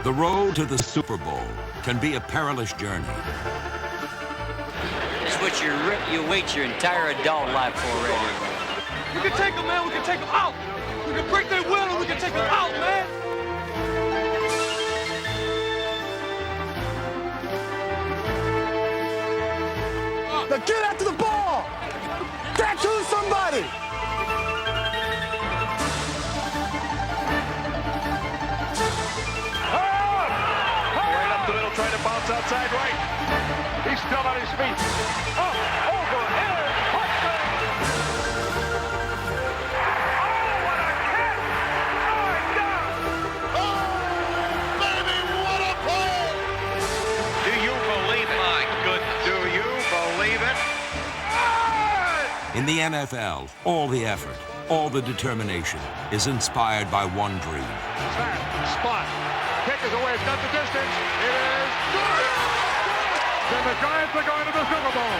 The road to the Super Bowl can be a perilous journey. It's what you wait your entire adult life for, right? We can take them, man. We can take them out. We can break their will and we can take them out, man. Now get after the ball. Tattoo somebody. Right up the middle, trying to bounce outside right. He's still on his feet. Up, over, in, touchdown! Oh, what a catch! Oh, baby, what a play! Do you believe it? My goodness. Do you believe it? In the NFL, all the effort, all the determination is inspired by one dream. Spot. Kick is away. It's got the distance. It is good. Then the Giants are going to the Super Bowl.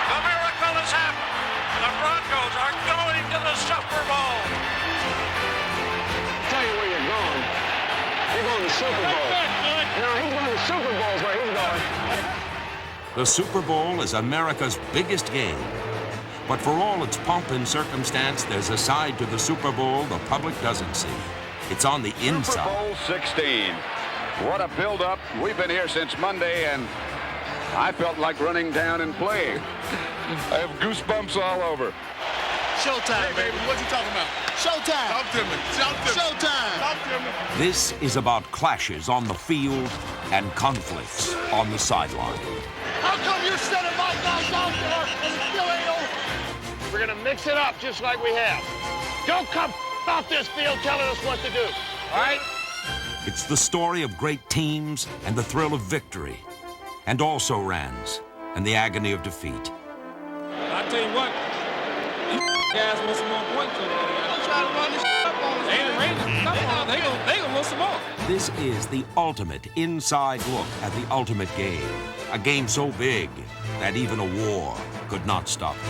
The miracle has happened. The Broncos are going to the Super Bowl. Tell you where you're going. You're going to the Super Bowl. No, he's going to the Super Bowl is where he's going. The Super Bowl is America's biggest game. But for all its pomp and circumstance, there's a side to the Super Bowl the public doesn't see. It's on the inside. Super Bowl XXV. What a build-up. We've been here since Monday, and I felt like running down and playing. I have goosebumps all over. Showtime, baby. What you talking about? Showtime. Talk to me. Showtime. Talk to me. This is about clashes on the field and conflicts on the sideline. How come you're sending my guys out there and it still ain't over? We're going to mix it up just like we have. Don't come off this field telling us what to do, all right? It's the story of great teams and the thrill of victory, and also rans and the agony of defeat. I tell you what, guys want some more points on there. Don't try to run this up on us. They ain't ready to stop on us. They gonna want some more. This is the ultimate inside look at the ultimate game. A game so big that even a war could not stop it.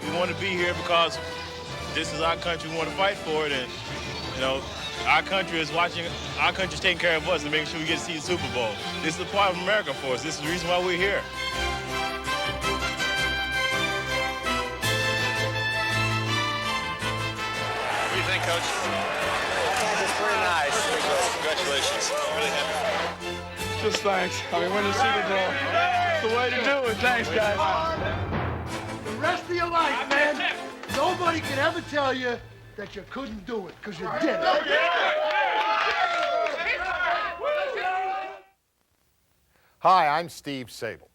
We want to be here because this is our country. We want to fight for it, and you know, our country is watching. Our country's taking care of us and making sure we get to see the Super Bowl. This is a part of America for us. This is the reason why we're here. What do you think, Coach? It's pretty nice. Congratulations. Really happy. Just thanks. I mean, win the Super Bowl. It's the way to do it. Thanks, guys. The rest of your life, man, nobody can ever tell you that you couldn't do it, because you did it. Hi, I'm Steve Sable.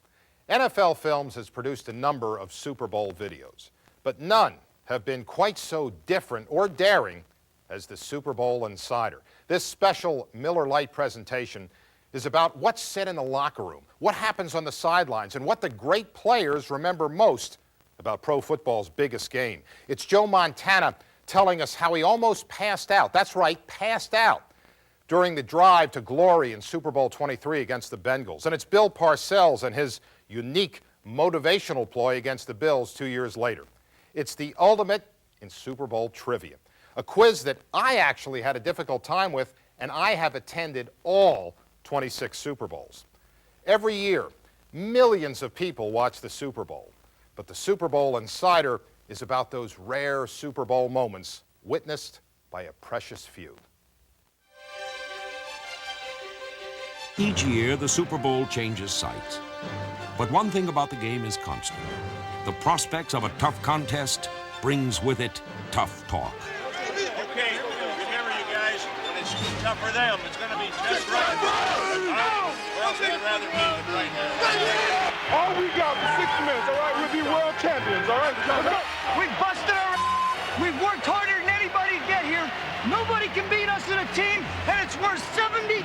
NFL Films has produced a number of Super Bowl videos, but none have been quite so different or daring as the Super Bowl Insider. This special Miller Lite presentation is about what's said in the locker room, what happens on the sidelines, and what the great players remember most about pro football's biggest game. It's Joe Montana telling us how he almost passed out. That's right, passed out during the drive to glory in Super Bowl XXIII against the Bengals. And it's Bill Parcells and his unique motivational ploy against the Bills 2 years later. It's the ultimate in Super Bowl trivia, a quiz that I actually had a difficult time with, and I have attended all 26 Super Bowls. Every year, millions of people watch the Super Bowl, but the Super Bowl Insider is about those rare Super Bowl moments witnessed by a precious few. Each year, the Super Bowl changes sites. But one thing about the game is constant. The prospects of a tough contest brings with it tough talk. Okay, remember you guys, when it's tough for them, it's going to be just right. Well, we'd rather be right now. All we got for 60 minutes, all right? We'll be world champions, all right? We busted our We've worked harder than anybody to get here. Nobody can beat us in a team, and it's worth $70,000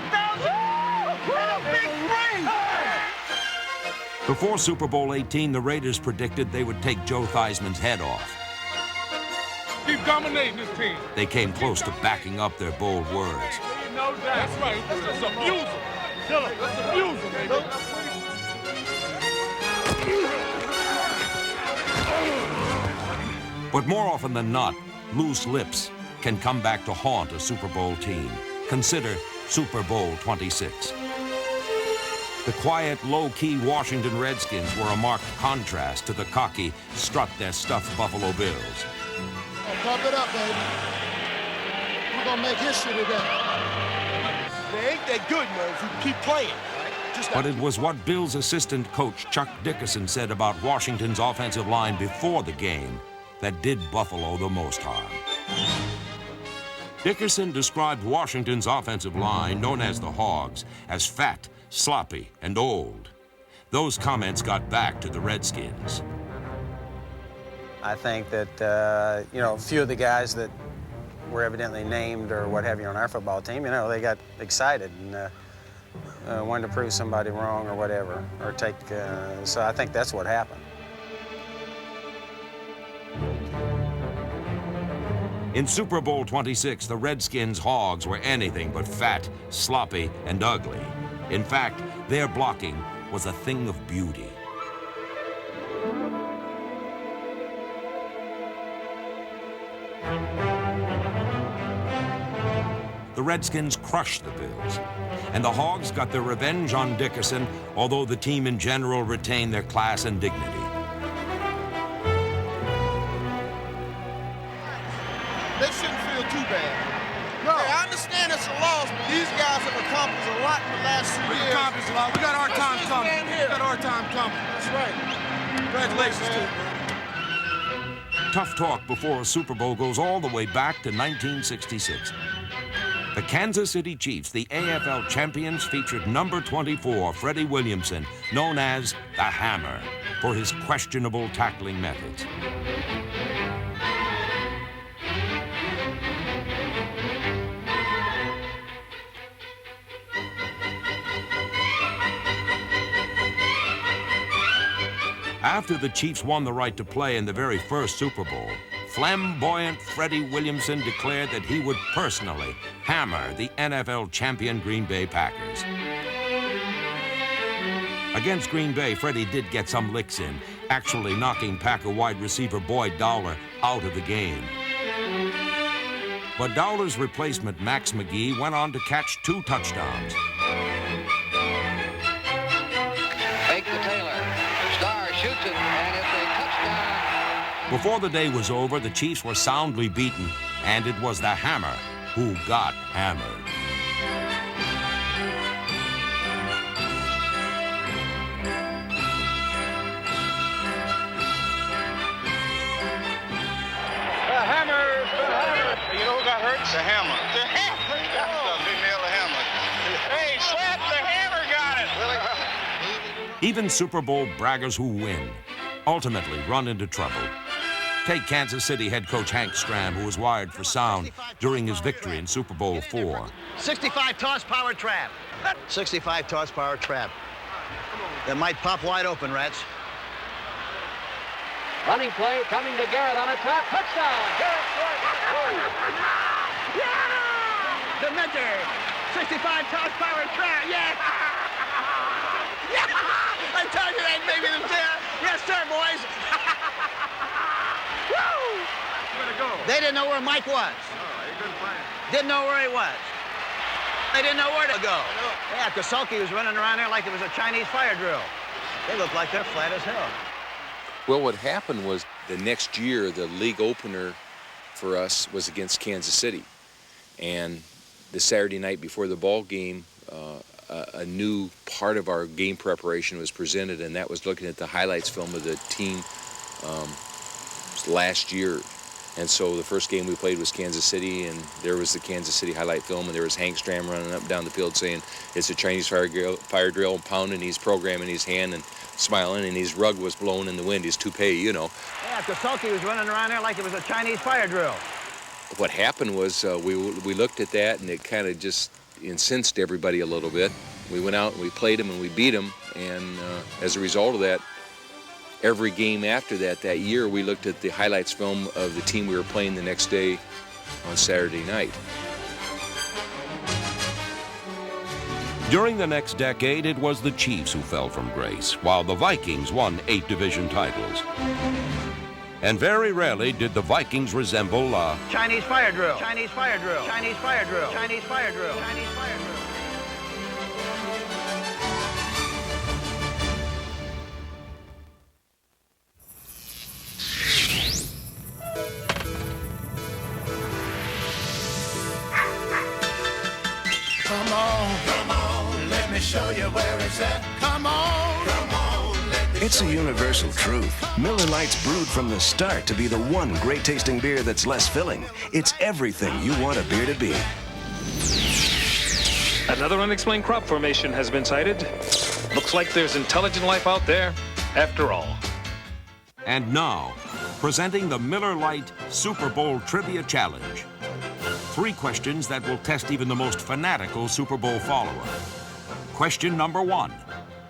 and a big ring. Before Super Bowl XVIII, the Raiders predicted they would take Joe Theismann's head off. Keep dominating this team. They came close to backing up their bold words. No doubt. That's right. Let's abuse them. Kill them. Let's abuse them, baby. But more often than not, loose lips can come back to haunt a Super Bowl team. Consider Super Bowl XXVI. The quiet, low-key Washington Redskins were a marked contrast to the cocky, strut-their-stuff Buffalo Bills. Oh, pump it up, baby. We're gonna make history today. They ain't that good, man, if we keep playing. But it was what Bills assistant coach Chuck Dickerson said about Washington's offensive line before the game that did Buffalo the most harm. Dickerson described Washington's offensive line, known as the Hogs, as fat, sloppy, and old. Those comments got back to the Redskins. I think that, you know, a few of the guys that were evidently named or what have you on our football team, you know, they got excited and wanted to prove somebody wrong or whatever, or take, so I think that's what happened. In Super Bowl XXVI, the Redskins' Hogs were anything but fat, sloppy, and ugly. In fact, their blocking was a thing of beauty. The Redskins crushed the Bills, and the Hogs got their revenge on Dickerson, although the team in general retained their class and dignity. They shouldn't feel too bad. No. Hey, I understand it's a loss, but these guys have accomplished a lot in the last 2 years. We accomplished a lot. We got our time coming. We got our time coming. That's right. Congratulations to you. Tough talk before a Super Bowl goes all the way back to 1966. The Kansas City Chiefs, the AFL champions, featured number 24, Freddie Williamson, known as the Hammer, for his questionable tackling methods. After the Chiefs won the right to play in the very first Super Bowl, flamboyant Freddie Williamson declared that he would personally hammer the NFL champion Green Bay Packers. Against Green Bay, Freddie did get some licks in, actually knocking Packer wide receiver Boyd Dowler out of the game. But Dowler's replacement, Max McGee, went on to catch 2 touchdowns. Fake to Taylor. Starr shoots it, and it's a touchdown. Before the day was over, the Chiefs were soundly beaten, and it was the Hammer who got hammered. The Hammer. You know who got hurt? The Hammer. The Hammer. They nailed the Hammer. Hey, slap, the Hammer got it. Really? Even Super Bowl braggers who win ultimately run into trouble. Take Kansas City head coach Hank Stram, who was wired for sound during his victory in Super Bowl IV. 65 toss power trap. 65 toss power trap. That might pop wide open, Rats. Running play coming to Garrett on a trap. Touchdown. Garrett Yeah! The Mentor. 65 toss power trap. Yeah! Yeah! I told you that maybe the fair. Yes, sir, boys. Woo! Where'd it go? They didn't know where Mike was. Oh, he couldn't find it. Didn't know where he was. They didn't know where to go. Yeah, Kosulki was running around there like it was a Chinese fire drill. They look like they're flat as hell. Well, what happened was the next year, the league opener for us was against Kansas City. And the Saturday night before the ball game, a new part of our game preparation was presented, and that was looking at the highlights film of the team last year. And so the first game we played was Kansas City, and there was the Kansas City highlight film, and there was Hank Stram running up and down the field saying it's a Chinese fire drill, and pounding his program in his hand and smiling, and his rug was blowing in the wind, his toupee, you know. Yeah, Kosulki was running around there like it was a Chinese fire drill. What happened was we looked at that, and it kind of just incensed everybody a little bit. We went out and we played them and we beat them, and as a result of that, every game after that year, we looked at the highlights film of the team we were playing the next day on Saturday night. During the next decade, it was the Chiefs who fell from grace, while the Vikings won 8 division titles. And very rarely did the Vikings resemble a Chinese fire drill. Chinese fire drill. Chinese fire drill. Chinese fire drill. Chinese fire drill. Come on, let me show you where it's at. Come on, let me. It's a universal truth. Miller Lite's brewed from the start to be the one great-tasting beer that's less filling. It's everything you want a beer to be. Another unexplained crop formation has been sighted. Looks like there's intelligent life out there, after all. And now, presenting the Miller Lite Super Bowl Trivia Challenge. 3 questions that will test even the most fanatical Super Bowl follower. Question number 1.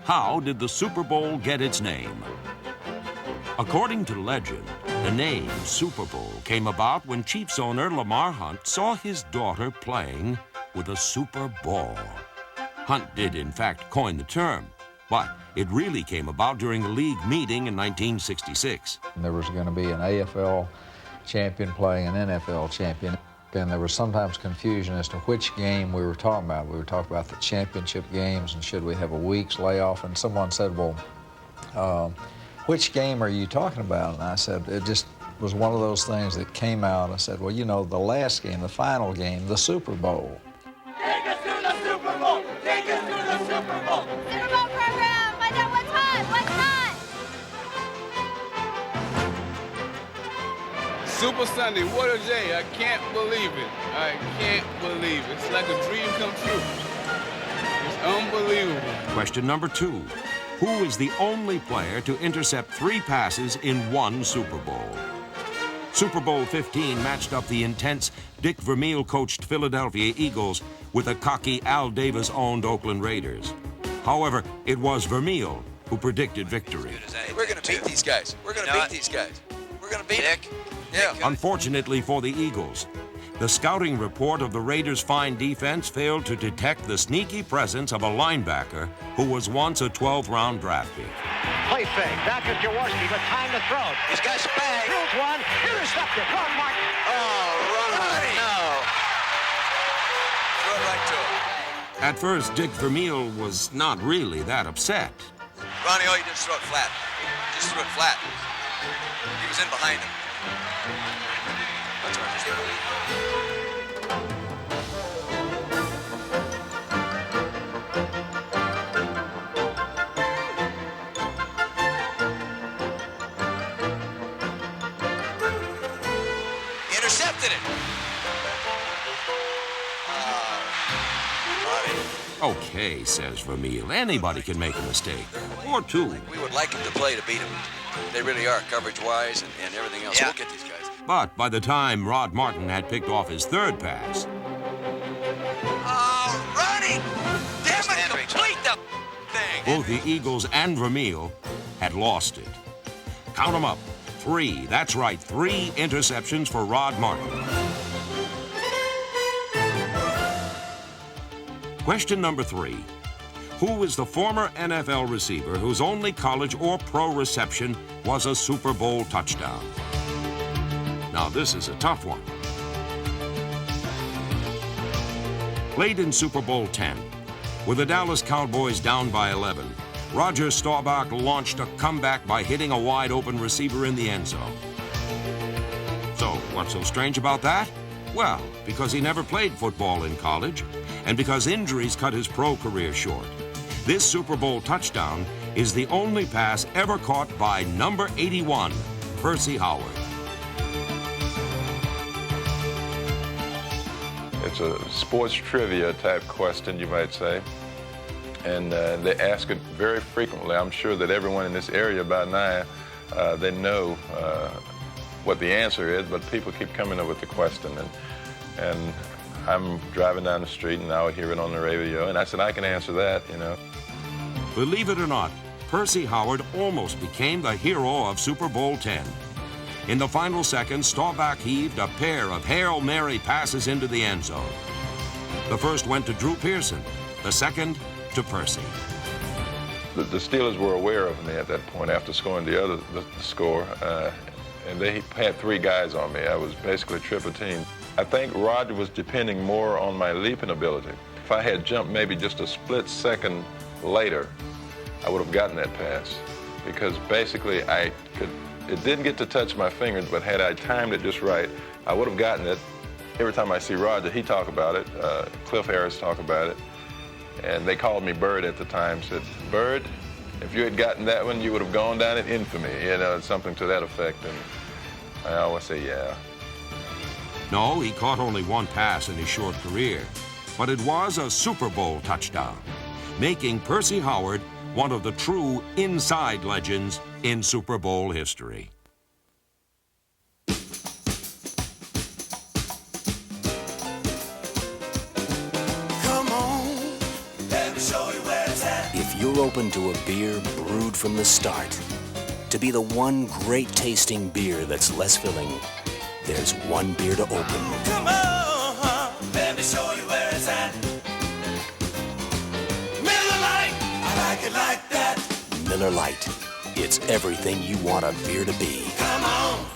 How did the Super Bowl get its name? According to legend, the name Super Bowl came about when Chiefs owner Lamar Hunt saw his daughter playing with a super ball. Hunt did, in fact, coin the term, but it really came about during a league meeting in 1966. There was going to be an AFL champion playing an NFL champion. And there was sometimes confusion as to which game we were talking about. We were talking about the championship games and should we have a week's layoff. And someone said, well, which game are you talking about? And I said, it just was one of those things that came out. I said, well, you know, the last game, the final game, the Super Bowl. Take us to the Super Bowl! Take us to the Super Bowl! Super Bowl program! Find out what's hot! What's hot! Super Sunday, what a day. I can't believe it. I can't believe it. It's like a dream come true. It's unbelievable. Question number 2. Who is the only player to intercept 3 passes in one Super Bowl? Super Bowl XV matched up the intense Dick Vermeil-coached Philadelphia Eagles with the cocky Al Davis-owned Oakland Raiders. However, it was Vermeil who predicted victory. We're going to beat these guys. We're going to beat these guys. We're going to beat them. Yeah. Unfortunately for the Eagles, the scouting report of the Raiders' fine defense failed to detect the sneaky presence of a linebacker who was once a 12th-round draft pick. Play fake. Back at Jaworski, but time to throw. He's got Spag. Throws one. Intercepted. Run, Mark. Oh, run. No. Run right to him. At first, Dick Vermeil was not really that upset. Ronnie, you just throw it flat. Just throw it flat. He was in behind him. That's right. Intercepted it. Okay, says Vermeil. Anybody can make a mistake. Or 2. We would like him to play to beat him. They really are, coverage-wise and everything else. Yeah. We'll get these guys. But by the time Rod Martin had picked off his 3rd pass... Oh, Ronnie! Damn it, complete the thing! Both the Eagles and Vermeil had lost it. Count them up. 3. That's right, 3 interceptions for Rod Martin. Question number 3. Who is the former NFL receiver whose only college or pro reception was a Super Bowl touchdown? Now, this is a tough one. Late in Super Bowl X, with the Dallas Cowboys down by 11, Roger Staubach launched a comeback by hitting a wide-open receiver in the end zone. So, what's so strange about that? Well, because he never played football in college, and because injuries cut his pro career short. This Super Bowl touchdown is the only pass ever caught by number 81, Percy Howard. It's a sports trivia type question, you might say. And they ask it very frequently. I'm sure that everyone in this area by now, they know what the answer is, but people keep coming up with the question. And I'm driving down the street and I'll hear it on the radio, and I said, I can answer that, you know. Believe it or not, Percy Howard almost became the hero of Super Bowl X. In the final seconds, Staubach heaved a pair of Hail Mary passes into the end zone. The first went to Drew Pearson, the second to Percy. The Steelers were aware of me at that point after scoring the score. and they had 3 guys on me. I was basically a triple team. I think Roger was depending more on my leaping ability. If I had jumped maybe just a split second later, I would have gotten that pass, because basically it didn't get to touch my fingers, but had I timed it just right, I would have gotten it. Every time I see Roger, he talk about it, Cliff Harris talk about it, and they called me Bird at the time, said, Bird, if you had gotten that one, you would have gone down in infamy, you know, something to that effect, and I always say, yeah. No, he caught only 1 pass in his short career, but it was a Super Bowl touchdown, making Percy Howard one of the true inside legends in Super Bowl history. If you're open to a beer brewed from the start, to be the one great tasting beer that's less filling, there's one beer to open. Come on, let me show you where it's at. Miller Lite, I like it like that. Miller Lite. It's everything you want a beer to be. Come on.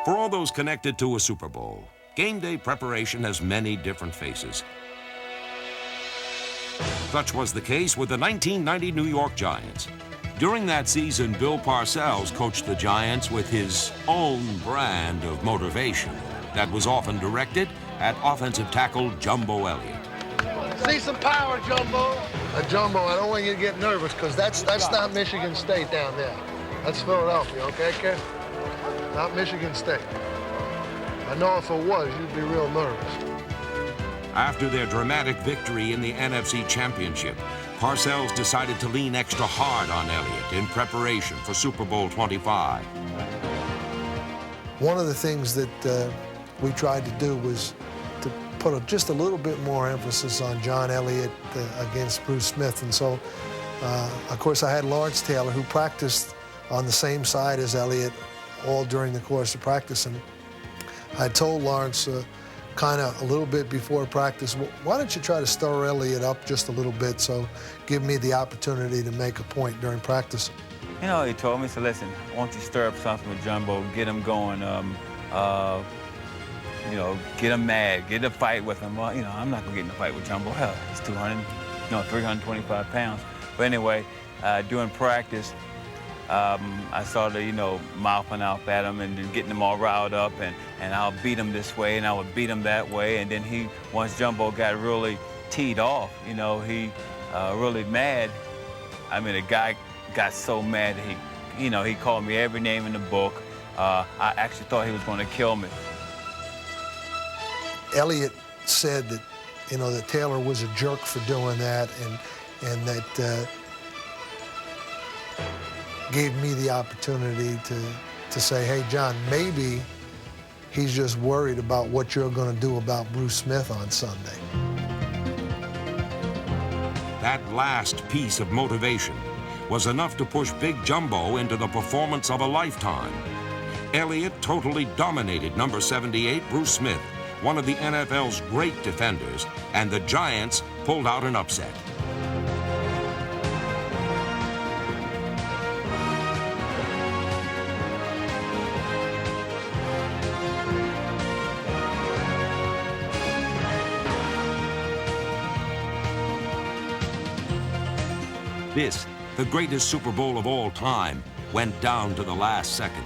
For all those connected to a Super Bowl, game day preparation has many different faces. Such was the case with the 1990 New York Giants. During that season, Bill Parcells coached the Giants with his own brand of motivation that was often directed at offensive tackle Jumbo Elliott. See some power, Jumbo. Jumbo, I don't want you to get nervous, because that's not Michigan State down there. That's Philadelphia, okay, kid? Not Michigan State. I know if it was, you'd be real nervous. After their dramatic victory in the NFC Championship, Parcells decided to lean extra hard on Elliott in preparation for Super Bowl XXV. One of the things that we tried to do was to put just a little bit more emphasis on John Elliott against Bruce Smith. And so, of course, I had Lawrence Taylor, who practiced on the same side as Elliott all during the course of practice. And I told Lawrence kind of a little bit before practice, well, why don't you try to stir Elliott up just a little bit, so give me the opportunity to make a point during practice. You know, he told me, so listen, I want you to stir up something with Jumbo, get him going, you know, get him mad, get a fight with him. Well, you know, I'm not gonna get in a fight with Jumbo. Hell, he's 325 pounds. But anyway, during practice, I started, you know, mouthing out at him and getting him all riled up, and I'll beat him this way and I would beat him that way. And then once Jumbo got really teed off, you know, he really mad. I mean, the guy got so mad that he called me every name in the book. I actually thought he was going to kill me. Elliott said that, you know, that Taylor was a jerk for doing that, and that gave me the opportunity to say, hey, John, maybe he's just worried about what you're going to do about Bruce Smith on Sunday. That last piece of motivation was enough to push Big Jumbo into the performance of a lifetime. Elliott totally dominated number 78, Bruce Smith, one of the NFL's great defenders, and the Giants pulled out an upset. This, the greatest Super Bowl of all time, went down to the last second.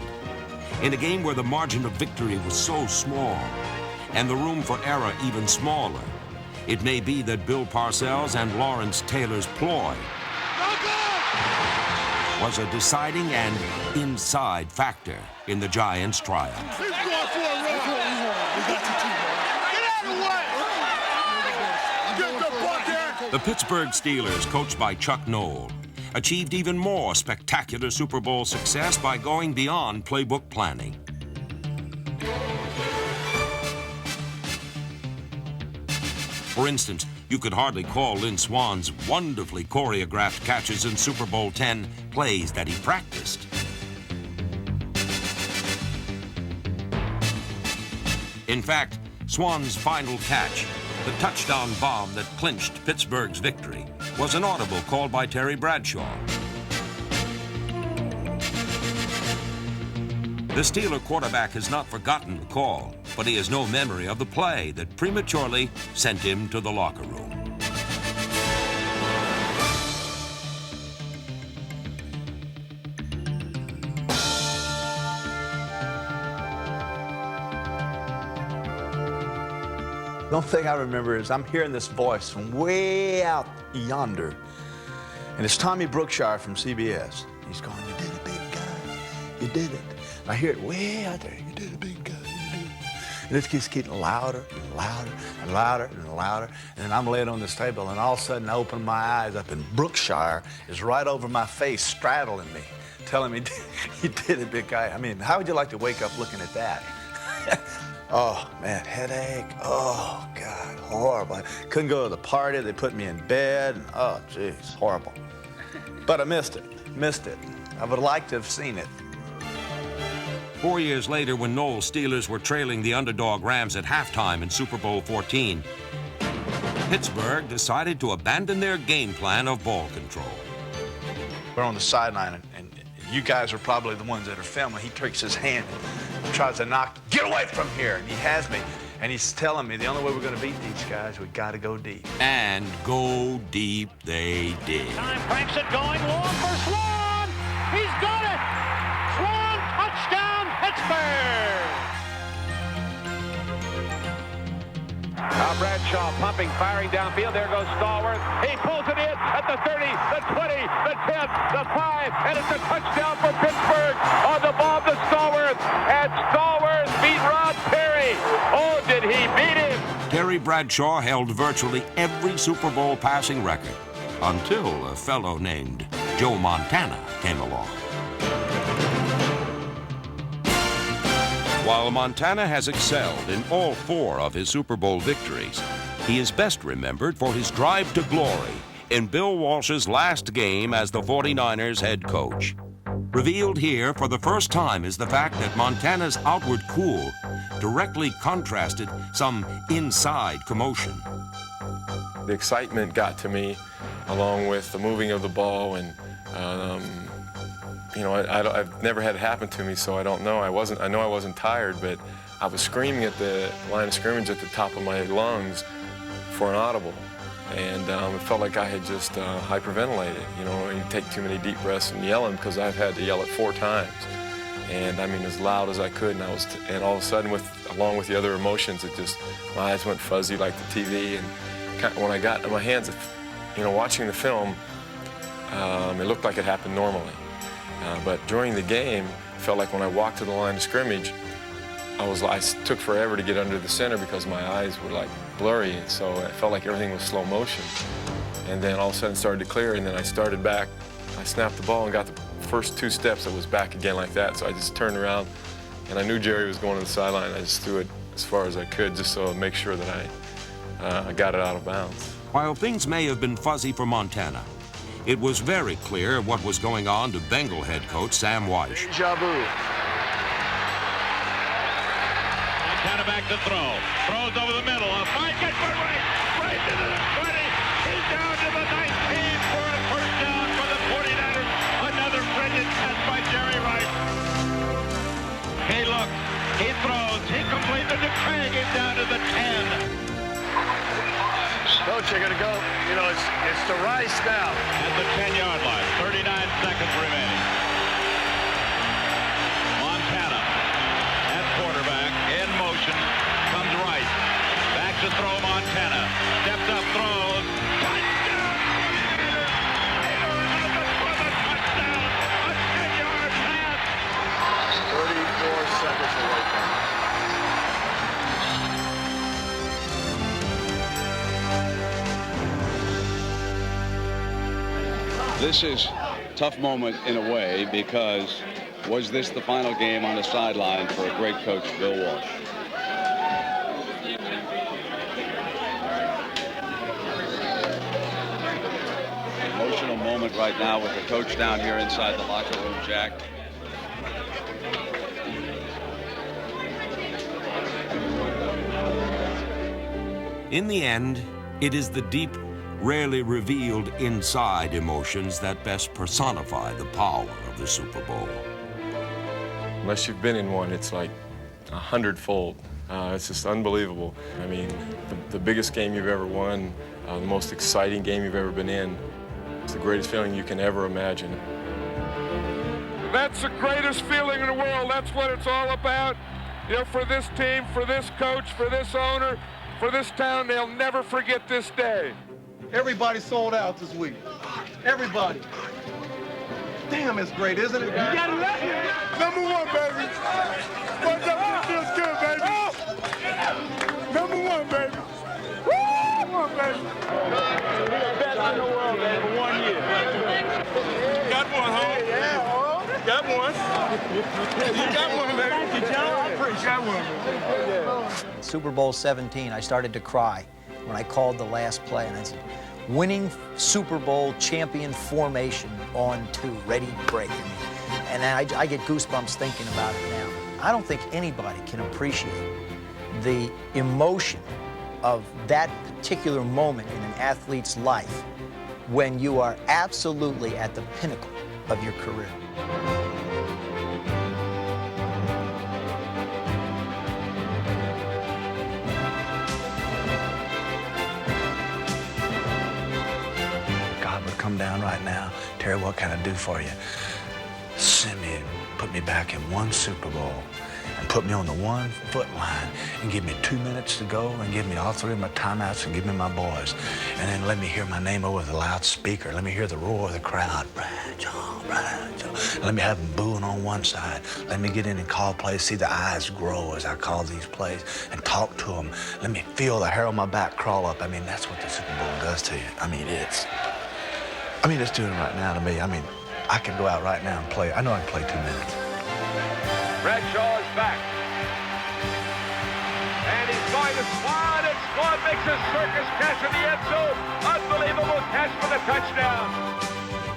In a game where the margin of victory was so small, and the room for error even smaller, it may be that Bill Parcells and Lawrence Taylor's ploy was a deciding and inside factor in the Giants' triumph. He's going for a run. Get out of the way! Get the bucket! The Pittsburgh Steelers, coached by Chuck Noll, achieved even more spectacular Super Bowl success by going beyond playbook planning. For instance, you could hardly call Lynn Swann's wonderfully choreographed catches in Super Bowl X plays that he practiced. In fact, Swann's final catch, the touchdown bomb that clinched Pittsburgh's victory, was an audible called by Terry Bradshaw. The Steeler quarterback has not forgotten the call, but he has no memory of the play that prematurely sent him to the locker room. The only thing I remember is I'm hearing this voice from way out yonder, and it's Tommy Brookshire from CBS. He's going, "You did it, big guy. You did it." And I hear it way out there. "You did it, big guy. You did it." And it keeps getting louder and louder and louder and louder. And then I'm laying on this table, and all of a sudden I open my eyes up, and Brookshire is right over my face, straddling me, telling me, "You did it, big guy." I mean, how would you like to wake up looking at that? Oh, man, headache. Oh, God, horrible. I couldn't go to the party. They put me in bed. And, oh, geez, horrible. But I missed it. I would like to have seen it. 4 years later, when Noll's Steelers were trailing the underdog Rams at halftime in Super Bowl XIV, Pittsburgh decided to abandon their game plan of ball control. We're on the sideline, and you guys are probably the ones that are filming. He takes his hand and tries to knock, "Get away from here!" And he has me. And he's telling me the only way we're going to beat these guys, we got to go deep. And go deep they did. Time cranks it going long for Swan. He's got it. Swan, touchdown, Pittsburgh. Now Bradshaw pumping, firing downfield. There goes Stallworth. He pulls it in at the 30, the 20, the 10, the 5, and it's a touchdown for Pittsburgh on the ball to Stallworth. And Stallworth beat Rod Perry. Oh, did he beat him? Terry Bradshaw held virtually every Super Bowl passing record until a fellow named Joe Montana came along. While Montana has excelled in all 4 of his Super Bowl victories, he is best remembered for his drive to glory in Bill Walsh's last game as the 49ers head coach. Revealed here for the first time is the fact that Montana's outward cool directly contrasted some inside commotion. The excitement got to me, along with the moving of the ball, and you know, I've never had it happen to me, so I don't know. I know I wasn't tired, but I was screaming at the line of scrimmage at the top of my lungs for an audible. And it felt like I had just hyperventilated. You know, you take too many deep breaths and yelling, because I've had to yell it 4 times. And I mean, as loud as I could, and all of a sudden, along with the other emotions, my eyes went fuzzy like the TV. And when I got in my hands, you know, watching the film, it looked like it happened normally. But during the game, it felt like when I walked to the line of scrimmage, I took forever to get under the center because my eyes were like blurry, and so it felt like everything was slow motion. And then all of a sudden it started to clear, and then I started back. I snapped the ball and got the first 2 steps. I was back again like that, so I just turned around, and I knew Jerry was going to the sideline. I just threw it as far as I could, just so to make sure that I got it out of bounds. While things may have been fuzzy for Montana, it was very clear what was going on to Bengal head coach Sam Walsh. Deja vu. Montana back to throw. Throws over the middle. A 5 gets one right to the 20. He's down to the 19 for a first down for the 49ers. Another brilliant pass by Jerry Rice. He looks. He throws. He completed to Craig. He's down to the 10. Coach, you're going to go. You know, it's to Rice now. At the 10-yard line. 39 seconds remaining. Montana at quarterback. In motion. Comes Rice. Back to throw Montana. Steps up, throws. Touchdown! Taylor for the touchdown. A 10-yard pass. 34 seconds away from it. This is a tough moment in a way, because was this the final game on the sideline for a great coach, Bill Walsh? Emotional moment right now with the coach down here inside the locker room, Jack. In the end, it is the deep, rarely revealed inside emotions that best personify the power of the Super Bowl. Unless you've been in one, it's like 100-fold. It's just unbelievable. I mean, the biggest game you've ever won, the most exciting game you've ever been in. It's the greatest feeling you can ever imagine. That's the greatest feeling in the world. That's what it's all about. You know, for this team, for this coach, for this owner, for this town, they'll never forget this day. Everybody sold out this week. Everybody. Damn, it's great, isn't it? You gotta let it. Number one, baby. What's up? It feels good, baby. Number one, baby. Number one, baby. Best in the world, man, for 1 year. Got one, home. Yeah, got one. You got one, baby. Thank you, Joe. I appreciate one. Super Bowl XVII, I started to cry when I called the last play, and I said, winning Super Bowl champion formation on 2, ready, break. And I get goosebumps thinking about it now. I don't think anybody can appreciate the emotion of that particular moment in an athlete's life when you are absolutely at the pinnacle of your career. Come down right now. Terry, what can I do for you? Send me, put me back in 1 Super Bowl and put me on the 1-foot line and give me 2 minutes to go and give me all 3 of my timeouts and give me my boys. And then let me hear my name over the loudspeaker. Let me hear the roar of the crowd. Bradshaw, Bradshaw. Let me have them booing on one side. Let me get in and call plays, see the eyes grow as I call these plays and talk to them. Let me feel the hair on my back crawl up. I mean, that's what the Super Bowl does to you. I mean, it's doing it right now to me. I mean, I could go out right now and play. I know I can play 2 minutes. Bradshaw is back. And he's going to squad, and squad makes a circus catch in the end zone. Unbelievable catch for the touchdown.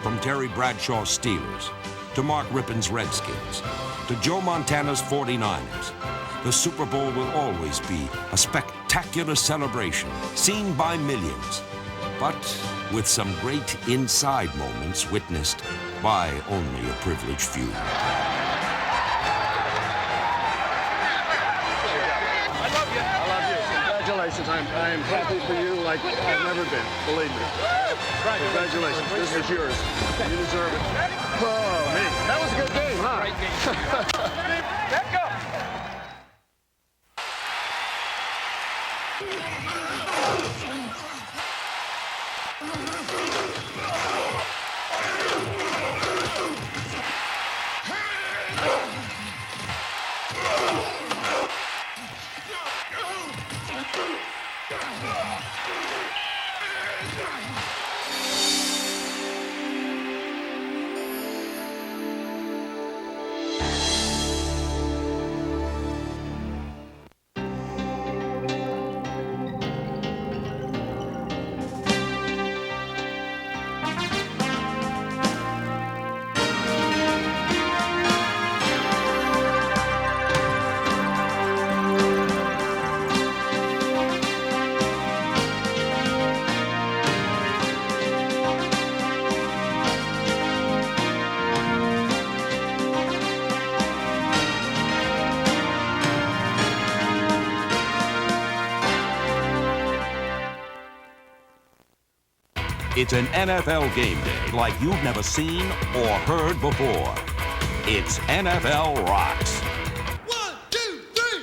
From Terry Bradshaw's Steelers to Mark Rippon's Redskins to Joe Montana's 49ers, the Super Bowl will always be a spectacular celebration seen by millions, but with some great inside moments witnessed by only a privileged few. I love you. I love you. Congratulations. I am happy for you like I've never been. Believe me. Congratulations. This is yours. You deserve it. Oh, man. That was a good game, huh? Great game. Let go. It's an NFL game day like you've never seen or heard before. It's NFL Rocks. 1, 2, 3,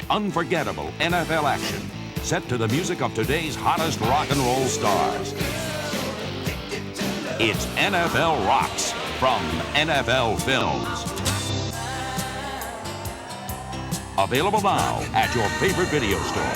4. Unforgettable NFL action set to the music of today's hottest rock and roll stars. It's NFL Rocks from NFL Films. Available now at your favorite video store.